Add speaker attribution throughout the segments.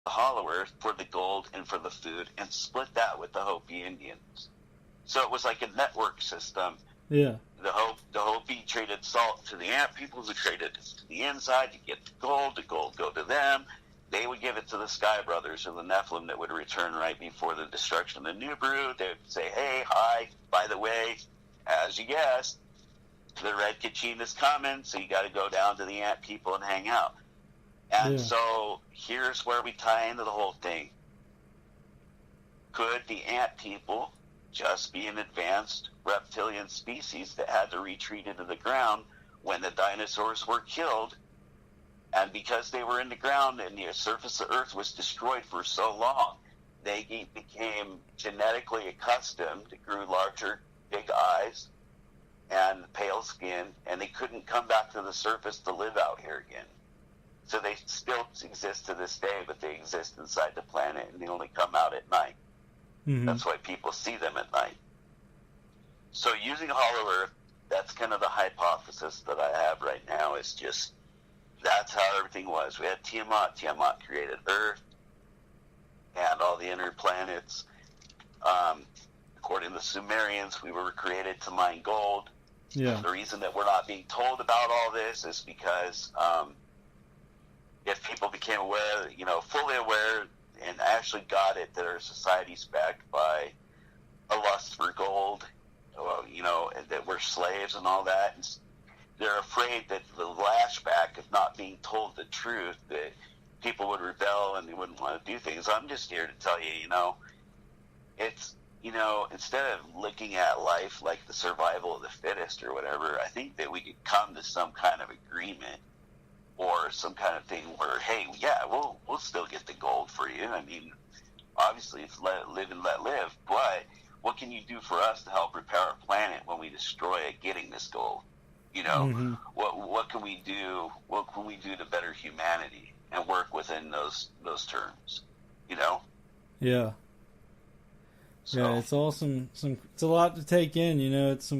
Speaker 1: the Hollow Earth for the gold and for the food, and split that with the Hopi Indians. So it was like a network system.
Speaker 2: Yeah.
Speaker 1: The Hopi traded salt to the ant people, who traded to the inside to get the gold go to them. They would give it to the Sky Brothers or the Nephilim that would return right before the destruction of the New Brood. They would say, hey, hi, by the way, as you guessed, the Red Kachin is coming, so you got to go down to the ant people and hang out. And so here's where we tie into the whole thing. Could the ant people just be an advanced reptilian species that had to retreat into the ground when the dinosaurs were killed? And because they were in the ground and the surface of Earth was destroyed for so long, they became genetically accustomed, grew larger, big eyes, and pale skin, and they couldn't come back to the surface to live out here again. So they still exist to this day, but they exist inside the planet, and they only come out at night. Mm-hmm. That's why people see them at night. So using Hollow Earth, that's kind of the hypothesis that I have right now, is just that's how everything was. We had Tiamat. Tiamat created Earth and all the inner planets. According to the Sumerians, we were created to mine gold. Yeah. The reason that we're not being told about all this is because if people became aware, fully aware, and actually got it, that our society's backed by a lust for gold, and that we're slaves and all that. And they're afraid that the lashback of not being told the truth, that people would rebel and they wouldn't want to do things. I'm just here to tell you, it's, instead of looking at life like the survival of the fittest or whatever, I think that we could come to some kind of agreement or some kind of thing where, hey, yeah, we'll still get the gold for you. I mean, obviously it's live and let live, but what can you do for us to help repair our planet when we destroy it getting this gold? Mm-hmm. What can we do? What can we do to better humanity and work within those terms?
Speaker 2: Yeah. So. Yeah, it's awesome. It's a lot to take in. It's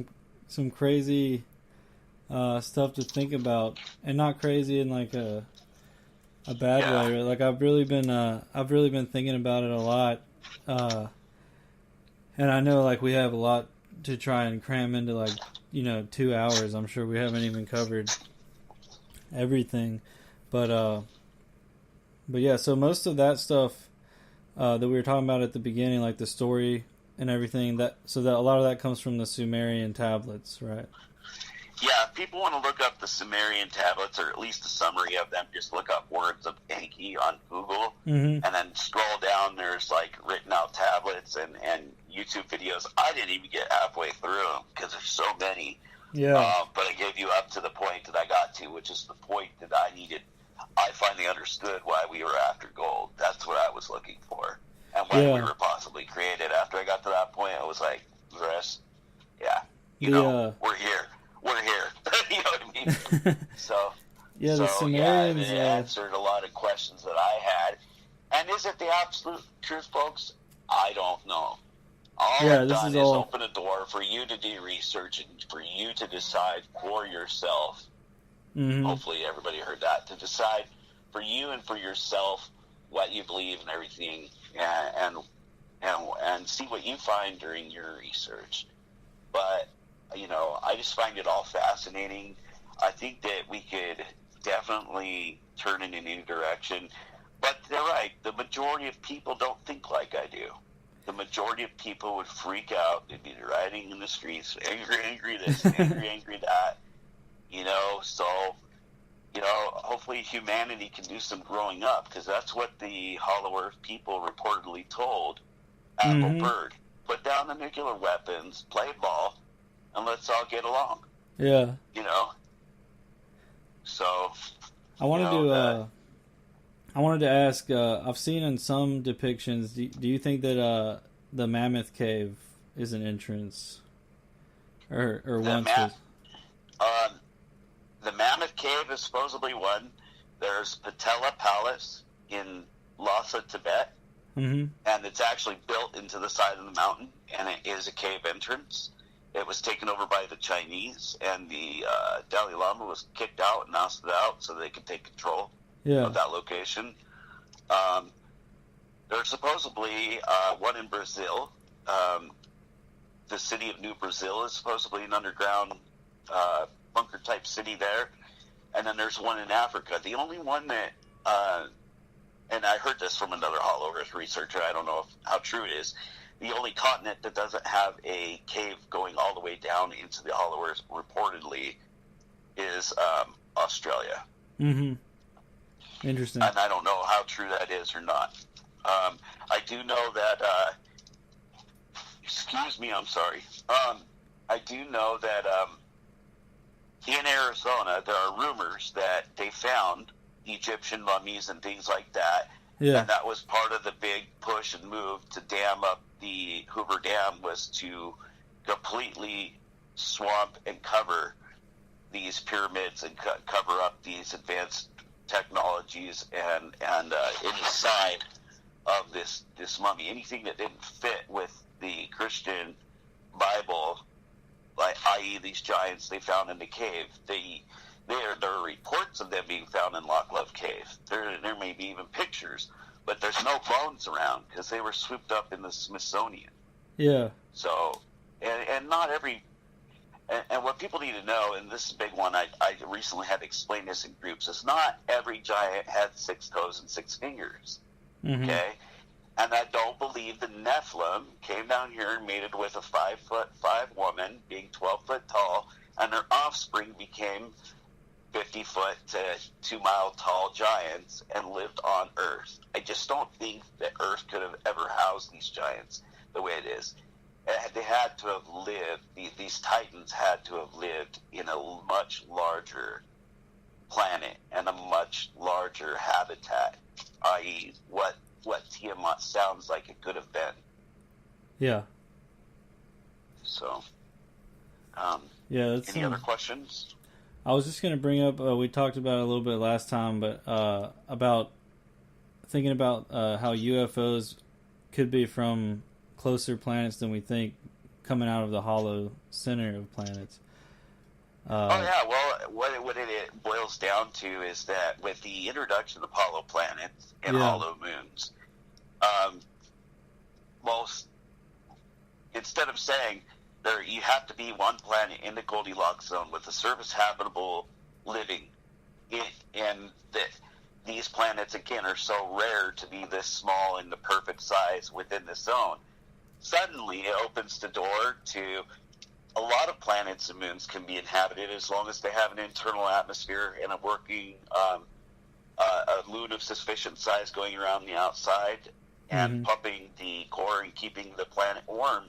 Speaker 2: some crazy stuff to think about, and not crazy in like a bad way. Right? Like I've really been thinking about it a lot, and I know like we have a lot to try and cram into like 2 hours. I'm sure we haven't even covered everything, but yeah. So most of that stuff that we were talking about at the beginning, like the story and everything, that a lot of that comes from the Sumerian tablets, right?
Speaker 1: Yeah, if people want to look up the Sumerian tablets, or at least a summary of them, just look up words of Enki on Google, and then scroll down. There's like written out tablets and YouTube videos. I didn't even get halfway through them because there's so many. Yeah. But I gave you up to the point that I got to, which is the point that I needed. I finally understood why we were after gold. That's what I was looking for, and why we were possibly created. After I got to that point, I was like, Chris, we're here. We're here. You know what I mean? So,
Speaker 2: the Sumerians
Speaker 1: it answered a lot of questions that I had. And is it the absolute truth, folks? I don't know. All I've done is open a door for you to do research and for you to decide for yourself. Mm-hmm. Hopefully everybody heard that. To decide for you and for yourself what you believe and everything, and see what you find during your research. But I just find it all fascinating. I think that we could definitely turn in a new direction. But they're right. The majority of people don't think like I do. The majority of people would freak out. They'd be riding in the streets, angry this, angry that. So, hopefully humanity can do some growing up, because that's what the Hollow Earth people reportedly told Apple Bird. Put down the nuclear weapons, play ball, and let's all get along.
Speaker 2: Yeah.
Speaker 1: So
Speaker 2: I wanted to ask, I've seen in some depictions, do you think that the Mammoth Cave is an entrance? Or once was?
Speaker 1: The Mammoth Cave is supposedly one. There's Patella Palace in Lhasa, Tibet. Mm-hmm. And it's actually built into the side of the mountain, and it is a cave entrance. It was taken over by the Chinese, and the Dalai Lama was kicked out and ousted out so they could take control of that location. There's supposedly one in Brazil. The city of New Brazil is supposedly an underground bunker-type city there. And then there's one in Africa. The only one that, and I heard this from another Hollow Earth researcher, I don't know how true it is, the only continent that doesn't have a cave going all the way down into the Hollow Earth, reportedly, is Australia.
Speaker 2: Mm-hmm. Interesting.
Speaker 1: And I don't know how true that is or not. I do know that, excuse me, I'm sorry. I do know that in Arizona, there are rumors that they found Egyptian mummies and things like that.
Speaker 2: Yeah.
Speaker 1: And that was part of the big push and move to dam up the Hoover Dam, was to completely swamp and cover these pyramids and cover up these advanced technologies and inside of this mummy. Anything that didn't fit with the Christian Bible, like i.e. these giants they found in the cave, there are reports of them being found in Loch Love Cave. There may be even pictures, but there's no bones around because they were swooped up in the Smithsonian.
Speaker 2: Yeah.
Speaker 1: So, and not every, and what people need to know, and this is a big one, I recently had to explain this in groups, is not every giant had 6 toes and 6 fingers.
Speaker 2: Mm-hmm.
Speaker 1: Okay? And I don't believe the Nephilim came down here and mated with a 5'5" woman, being 12 foot tall, and their offspring became 50 foot to 2 mile tall giants and lived on Earth. I just don't think that Earth could have ever housed these giants the way it is. They had to have lived, these titans had to have lived in a much larger planet and a much larger habitat, i.e. what Tiamat sounds like it could have been.
Speaker 2: Yeah.
Speaker 1: So,
Speaker 2: yeah. That's
Speaker 1: any other questions?
Speaker 2: I was just going to bring up, we talked about it a little bit last time, but about thinking about how UFOs could be from closer planets than we think, coming out of the hollow center of planets.
Speaker 1: Well, what it boils down to is that with the introduction of hollow planets and hollow moons, most, instead of saying you have to be one planet in the Goldilocks zone with a surface habitable living, and that these planets again are so rare to be this small and the perfect size within the zone, suddenly it opens the door to a lot of planets and moons can be inhabited as long as they have an internal atmosphere and a working a moon of sufficient size going around the outside and pumping the core and keeping the planet warm.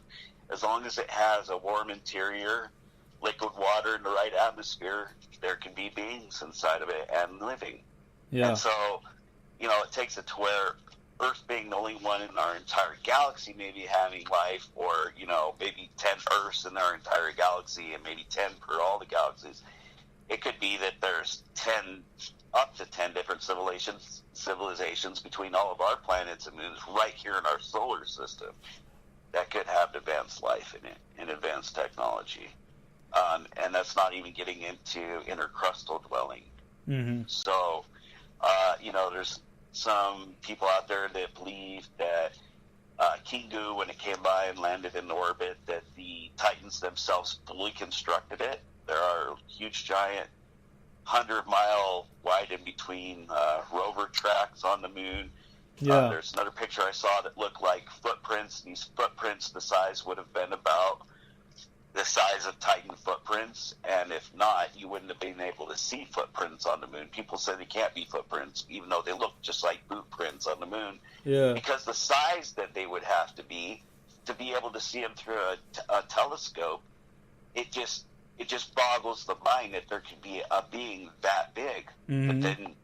Speaker 1: As long as it has a warm interior, liquid water, and the right atmosphere, there can be beings inside of it and living.
Speaker 2: Yeah.
Speaker 1: And so, it takes it to where Earth being the only one in our entire galaxy maybe having life, or, maybe 10 Earths in our entire galaxy and maybe 10 per all the galaxies. It could be that there's up to 10 different civilizations between all of our planets and moons right here in our solar system that could have advanced life in it and advanced technology. And that's not even getting into intercrustal dwelling.
Speaker 2: Mm-hmm.
Speaker 1: So, there's some people out there that believe that Kingu, when it came by and landed in orbit, that the Titans themselves fully constructed it. There are huge, giant, 100-mile wide in between rover tracks on the moon.
Speaker 2: Yeah.
Speaker 1: There's another picture I saw that looked like footprints. These footprints, the size would have been about the size of Titan footprints, and if not, you wouldn't have been able to see footprints on the moon. People say they can't be footprints, even though they look just like boot prints on the moon.
Speaker 2: Yeah.
Speaker 1: Because the size that they would have to be able to see them through a telescope, it just boggles the mind that there could be a being that big.
Speaker 2: Mm-hmm.
Speaker 1: But then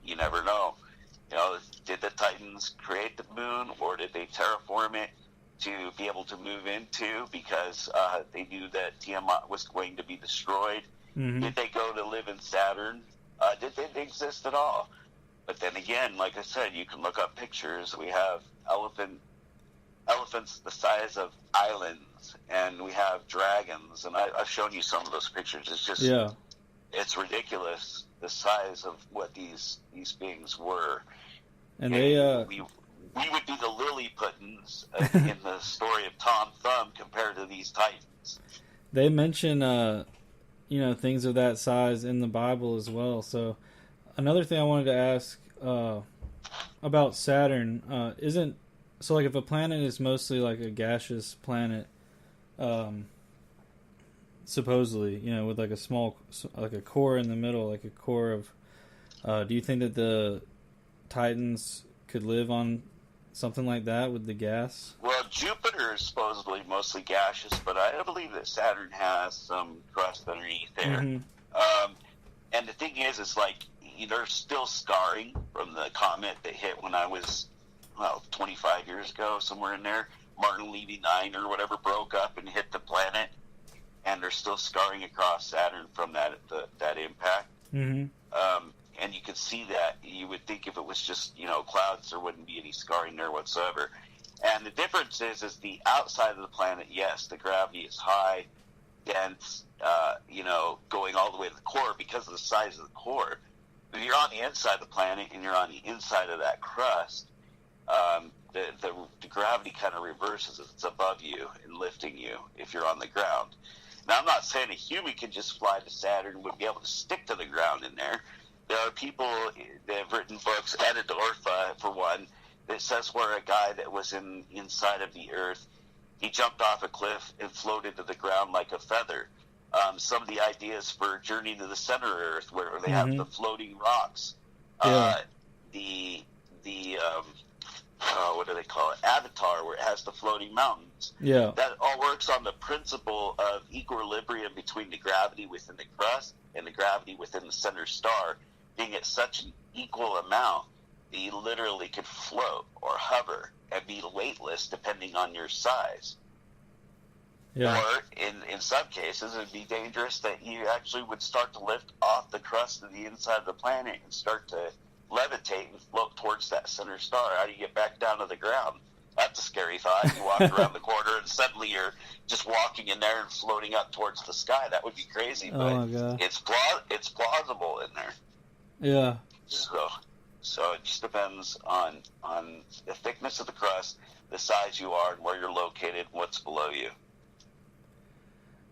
Speaker 1: you never know. Did the Titans create the moon, or did they terraform it to be able to move into, because they knew that Tiamat was going to be destroyed?
Speaker 2: Mm-hmm.
Speaker 1: Did they go to live in Saturn? Did they exist at all? But then again, like I said, you can look up pictures. We have elephants the size of islands, and we have dragons, and I've shown you some of those pictures. It's just, it's ridiculous, the size of what these beings were.
Speaker 2: And
Speaker 1: we would be the Lilliputans in the story of Tom Thumb compared to these Titans.
Speaker 2: They mention, things of that size in the Bible as well. So another thing I wanted to ask about Saturn isn't so like if a planet is mostly like a gaseous planet, supposedly, with like a small, like a core in the middle, like a core of. Do you think that the Titans could live on something like that with the gas?
Speaker 1: Well, Jupiter is supposedly mostly gaseous, but I believe that Saturn has some crust underneath there.
Speaker 2: Mm-hmm.
Speaker 1: And the thing is, it's like there's still scarring from the comet that hit when I was 25 years ago, somewhere in there. Martin Levy 9 or whatever broke up and hit the planet, and there's still scarring across Saturn from that impact.
Speaker 2: Mm-hmm.
Speaker 1: And you could see that. You would think if it was just clouds, there wouldn't be any scarring there whatsoever. And the difference is the outside of the planet. Yes, the gravity is high, dense. Going all the way to the core because of the size of the core. If you're on the inside of the planet and you're on the inside of that crust, the gravity kind of reverses. It's above you and lifting you if you're on the ground. Now, I'm not saying a human could just fly to Saturn and would be able to stick to the ground in there. There are people that have written books, Anadorfa, for one, that says where a guy that was inside of the Earth, he jumped off a cliff and floated to the ground like a feather. Some of the ideas for Journey to the Center of Earth, where they have the floating rocks.
Speaker 2: Yeah.
Speaker 1: What do they call it? Avatar, where it has the floating mountains.
Speaker 2: Yeah.
Speaker 1: That all works on the principle of equilibrium between the gravity within the crust and the gravity within the center star being at such an equal amount that you literally could float or hover and be weightless depending on your size.
Speaker 2: Yeah.
Speaker 1: Or in some cases, it would be dangerous that you actually would start to lift off the crust of the inside of the planet and start to levitate and float towards that center star. How do you get back down to the ground? That's a scary thought. You walk around the corner and suddenly you're just walking in there and floating up towards the sky. That would be crazy, but
Speaker 2: oh my God.
Speaker 1: It's plausible in there.
Speaker 2: Yeah.
Speaker 1: So it just depends on the thickness of the crust, the size you are, and where you're located, and what's below you.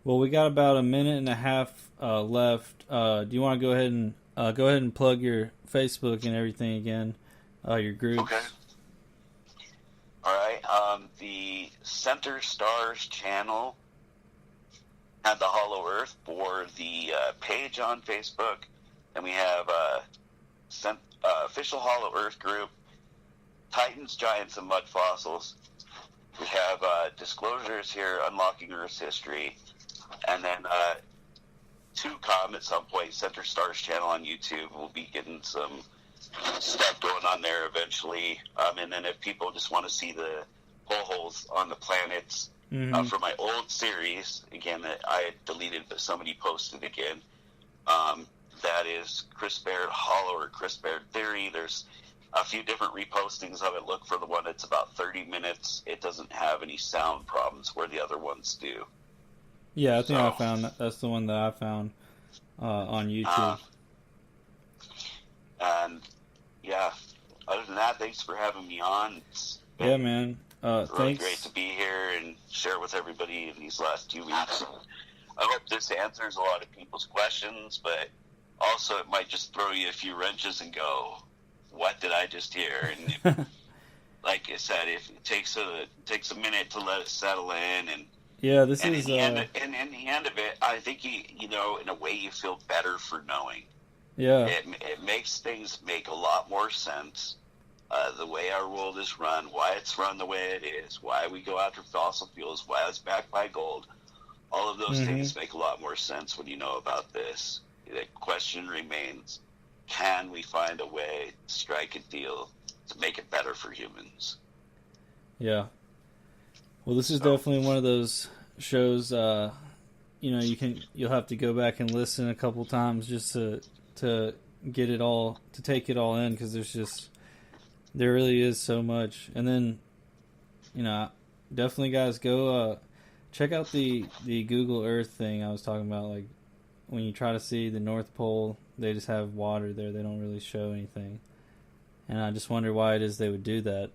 Speaker 2: Well, we got about a minute and a half left. Do you want to go ahead and plug your Facebook and everything again, your groups?
Speaker 1: Okay. All right. The Center Stars channel and the Hollow Earth for the page on Facebook, and we have official Hollow Earth group, Titans, Giants, and Mud Fossils. We have disclosures here, Unlocking Earth's History, and then to come at some point, Center Stars channel on YouTube. We'll be getting some stuff going on there eventually. And then if people just want to see the hole holes on the planets for my old series, again, that I had deleted, but somebody posted again, that is Chris Baird Hollow or Chris Baird Theory. There's a few different repostings of it. Look for the one that's about 30 minutes. It doesn't have any sound problems where the other ones do.
Speaker 2: Yeah, I think I found that's the one that I found on YouTube.
Speaker 1: And yeah, other than that, thanks for having me on.
Speaker 2: Yeah, man.
Speaker 1: Really
Speaker 2: Thanks.
Speaker 1: great to be here and share with everybody in these last 2 weeks. I hope this answers a lot of people's questions, but also it might just throw you a few wrenches and go, "What did I just hear?" And like I said, if it takes a minute to let it settle in, and
Speaker 2: yeah, this
Speaker 1: and
Speaker 2: is.
Speaker 1: in the end of it, I think in a way you feel better for knowing.
Speaker 2: Yeah.
Speaker 1: It makes things make a lot more sense. The way our world is run, why it's run the way it is, why we go after fossil fuels, why it's backed by gold. All of those things make a lot more sense when you know about this. The question remains, can we find a way to strike a deal to make it better for humans?
Speaker 2: Yeah. Well, this is definitely one of those shows, you'll have to go back and listen a couple times just to get it all, to take it all in, because there really is so much. And then, definitely guys, go check out the Google Earth thing I was talking about. Like, when you try to see the North Pole, they just have water there. They don't really show anything. And I just wonder why it is they would do that.